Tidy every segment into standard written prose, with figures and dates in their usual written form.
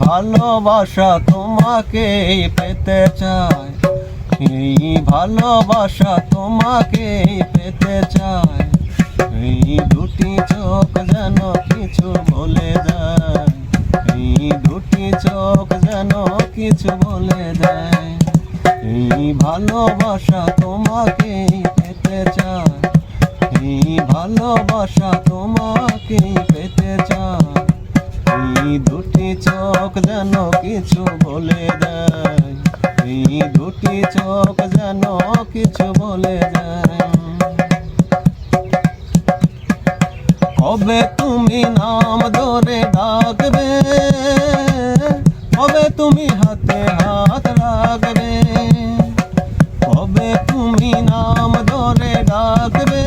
ভালোবাসা তোমাকেই পেতে চাই, এই ভালোবাসা তোমাকেই পেতে চাই। এই দুটি চোখ যেন কিছু বলে দেয়, এই দুটি চোখ যেন কিছু বলে দেয়। এই ভালোবাসা তোমাকেই পেতে চাই, এই ভালোবাসা তোমাকেই পেতে চাই। এই দুটি চোখ যেন কিছু বলে দেয়, এই দুটি চোখ যেন কিছু বলে দেয়। কবে তুমি নাম ধরে ডাকবে, কবে তুমি হাতে হাত রাখবে, কবে তুমি নাম ধরে ডাকবে,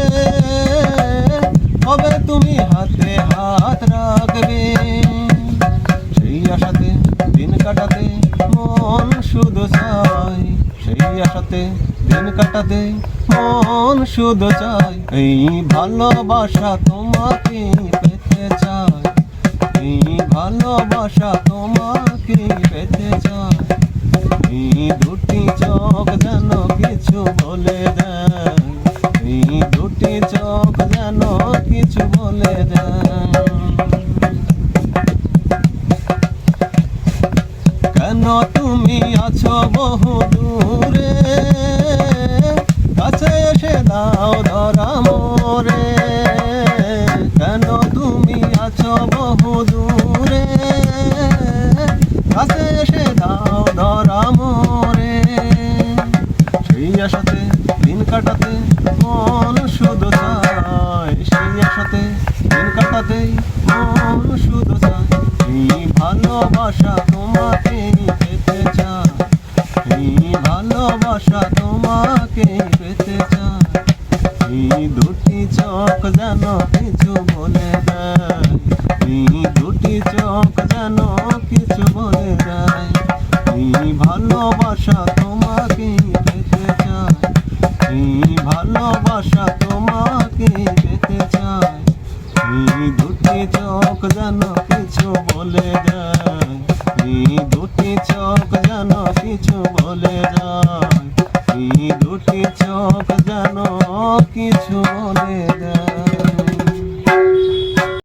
কবে তুমি হাতে হাত রাখবে। সেই আশাতে দিন কাটাতে মন শুধু চাই, সেই আশাতে দিন কাটাতে মন শুধু চাই। এই ভালোবাসা তোমাকে পেতে চাই, এই ভালোবাসা তোমাকে পেতে চাই। এই দুটি চোখ যেন কিছু বলে দেয়, এই দুটি চোখ যেন কিছু বলে দেয়। কেন তুমি আছো বহু দূরে, কাছে এসে দাও ধরা মোরে। কেন তুমি আছো বহু দূরে, কাছে এসে দাও ধরা মোরে। সেই আশাতে দিন কাটাতে মন শুধু চায়, সেই আশাতে দিন কাটাতে মন শুধু চায়। এই ভালোবাসা তোমাকে পেতে চাই, এই ভালোবাসা তোমাকে পেতে চাই। এই দুটি চোখ যেন কিছু বলে দেয়, এই দুটি চোখ যেন কিছু বলে দেয়। এই ভালোবাসা তোমাকে পেতে চাই, এই ভালোবাসা তোমাকে পেতে চাই। এই দুটি চোখ যেন কিছু বলে দেয়, এই দুটি চোখ